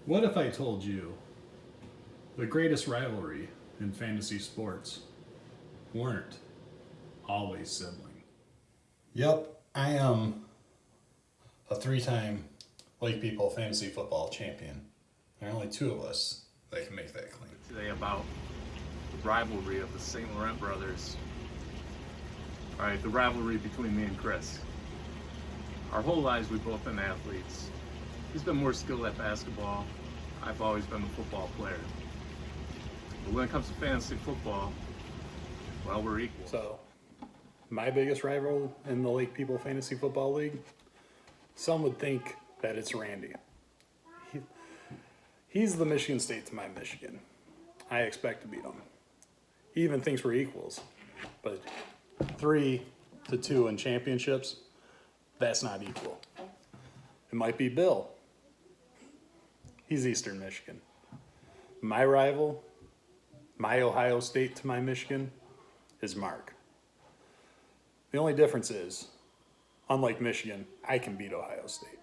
What if I told you the greatest rivalry in fantasy sports weren't always sibling? Yep, I am a 3-time Lake People fantasy football champion. There are only 2 of us that can make that claim. Today about the rivalry of the St. Laurent brothers. All right, the rivalry between me and Chris. Our whole lives we've both been athletes. He's been more skilled at basketball. I've always been a football player. But when it comes to fantasy football, well, we're equal. So, my biggest rival in the Lake People Fantasy Football League, some would think that it's Randy. He's the Michigan State to my Michigan. I expect to beat him. He even thinks we're equals. But 3-2 in championships, that's not equal. It might be Bill. He's Eastern Michigan. My rival, my Ohio State to my Michigan, is Mark. The only difference is, unlike Michigan, I can beat Ohio State.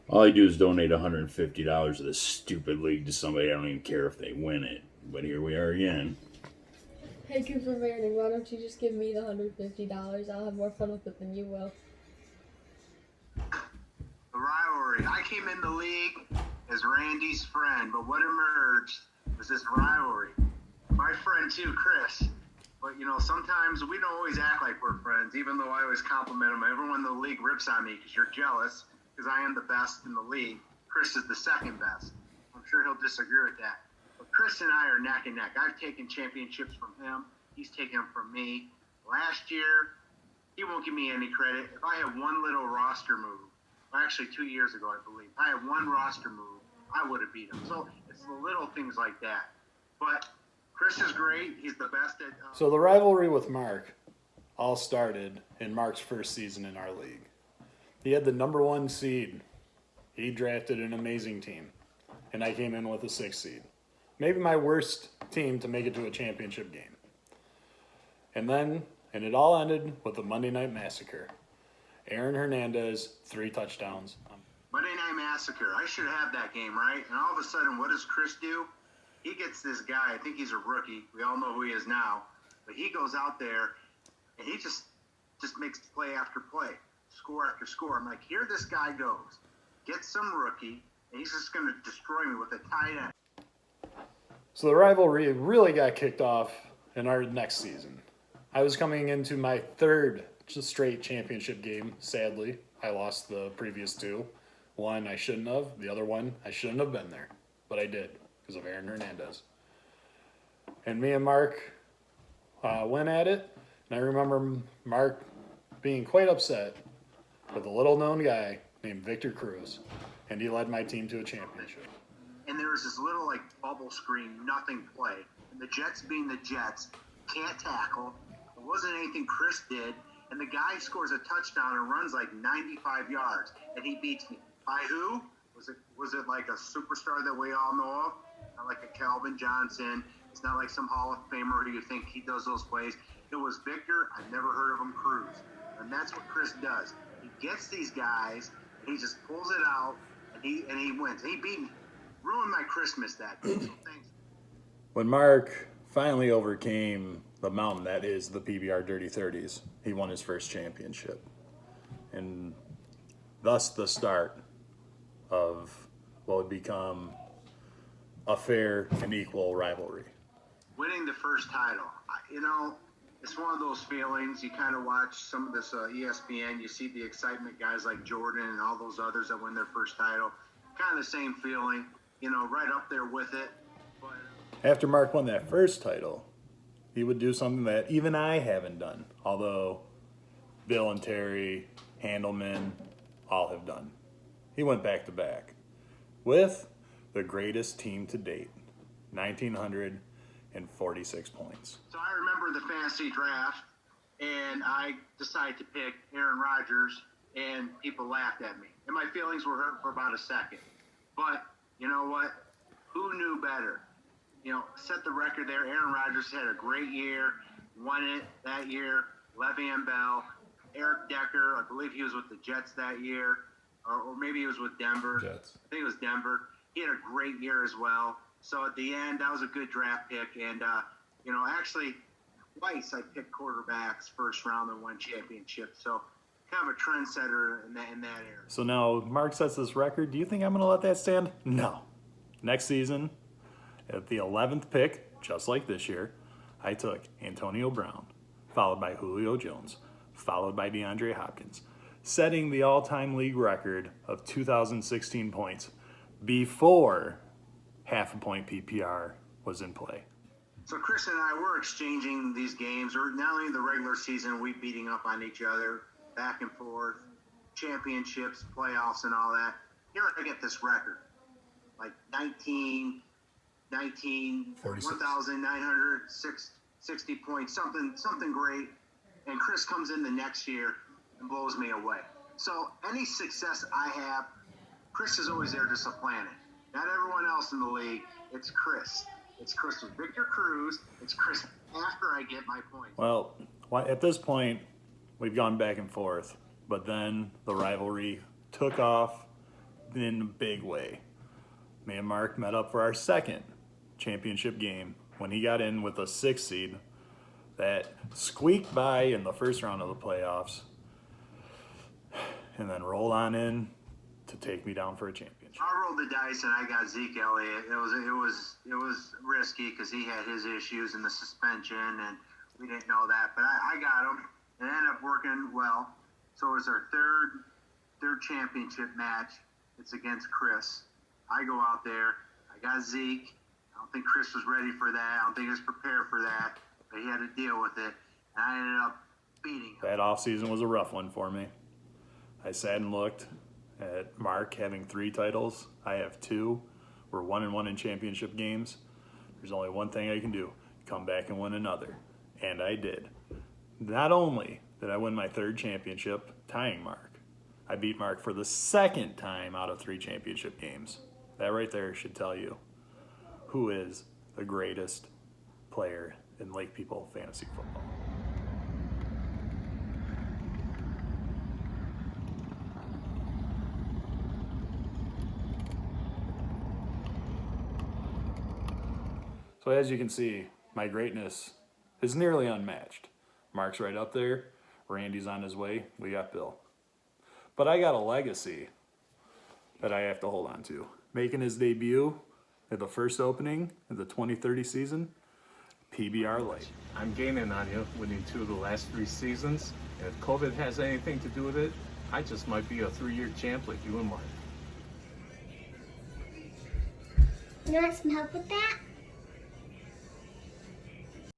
All I do is donate $150 of this stupid league to somebody. I don't even care if they win it. But here we are again. Hey, Cooper Manning, why don't you just give me the $150? I'll have more fun with it than you will. The rivalry. I came in the league as Randy's friend, but what emerged was this rivalry. My friend too, Chris. But, sometimes we don't always act like we're friends, even though I always compliment him. Everyone in the league rips on me because you're jealous, because I am the best in the league. Chris is the second best. I'm sure he'll disagree with that. But Chris and I are neck and neck. I've taken championships from him. He's taken them from me. Last year, he won't give me any credit. If I had one little roster move, actually 2 years ago, I believe, if I had one roster move, I would have beat him. So it's the little things like that. But Chris is great. He's the best at... So the rivalry with Mark all started in Mark's first season in our league. He had the number 1 seed. He drafted an amazing team. And I came in with a 6th seed. Maybe my worst team to make it to a championship game. And it all ended with the Monday Night Massacre. Aaron Hernandez, 3 touchdowns. Monday Night Massacre. I should have that game, right? And all of a sudden, what does Chris do? He gets this guy. I think he's a rookie. We all know who he is now. But he goes out there, and he just makes play after play, score after score. I'm like, here this guy goes. Gets some rookie, and he's just going to destroy me with a tight end. So the rivalry really got kicked off in our next season. I was coming into my 3rd straight championship game, sadly. I lost the previous 2. One I shouldn't have. The other one I shouldn't have been there. But I did because of Aaron Hernandez. And me and Mark went at it. And I remember Mark being quite upset with a little-known guy named Victor Cruz. And he led my team to a championship. And there was this little, bubble screen, nothing play. And the Jets being the Jets, can't tackle. It wasn't anything Chris did. And the guy scores a touchdown and runs 95 yards. And he beats me. By who? Was it like a superstar that we all know of? Not like a Calvin Johnson. It's not like some Hall of Famer who you think he does those plays. It was Victor. I've never heard of him, Cruz. And that's what Chris does. He gets these guys, and he just pulls it out, and he wins. He beat me. Ruined my Christmas that day. So thanks. When Mark finally overcame the mountain that is the PBR Dirty 30s, he won his first championship. And thus the start of what would become a fair and equal rivalry. Winning the first title, it's one of those feelings. You kind of watch some of this ESPN, you see the excitement, guys like Jordan and all those others that win their first title. Kind of the same feeling, right up there with it. But after Mark won that first title, he would do something that even I haven't done, although Bill and Terry, Handelman, all have done. He went back-to-back with the greatest team to date, 1,946 points. So I remember the fantasy draft, and I decided to pick Aaron Rodgers, and people laughed at me. And my feelings were hurt for about a second. But you know what? Who knew better? Set the record there. Aaron Rodgers had a great year, won it that year. Le'Veon Bell, Eric Decker, I believe he was with the Jets that year, or maybe he was with Denver. Jets. I think it was Denver. he had a great year as well. So at the end, that was a good draft pick. And, actually, twice I picked quarterbacks first round and won championships. So kind of a trendsetter in that area. So now Mark sets this record. Do you think I'm going to let that stand? No. Next season, at the 11th pick, just like this year, I took Antonio Brown, followed by Julio Jones, followed by DeAndre Hopkins, setting the all-time league record of 2016 points before half a point PPR was in play. So Chris and I were exchanging these games, or not only in the regular season, we beating up on each other, back and forth, championships, playoffs, and all that. Here I get this record, like 1,960 points, something great. And Chris comes in the next year and blows me away. So any success I have, Chris is always there to supplant it. Not everyone else in the league. It's Chris. It's Chris with Victor Cruz. It's Chris after I get my points. Well, at this point, we've gone back and forth, but then the rivalry took off in a big way. Me and Mark met up for our second championship game when he got in with a 6th seed that squeaked by in the first round of the playoffs and then rolled on in to take me down for a championship. I rolled the dice and I got Zeke Elliott. It was risky because he had his issues and the suspension, and we didn't know that. But I got him, and it ended up working well. So it was our third championship match. It's against Chris. I go out there. I got Zeke. I don't think Chris was ready for that. I don't think he was prepared for that. But he had to deal with it, and I ended up beating him. That offseason was a rough one for me. I sat and looked at Mark having 3 titles. I have 2. We're 1-1 in championship games. There's only one thing I can do: come back and win another. And I did. Not only did I win my 3rd championship, tying Mark, I beat Mark for the 2nd time out of 3 championship games. That right there should tell you who is the greatest player in Lake People fantasy football. So as you can see, my greatness is nearly unmatched. Mark's right up there. Randy's on his way. We got Bill. But I got a legacy that I have to hold on to. Making his debut at the first opening of the 2030 season, PBR Light. I'm gaining on you, winning 2 of the last 3 seasons. And if COVID has anything to do with it, I just might be a 3-year champ like you and Mark. You want some help with that?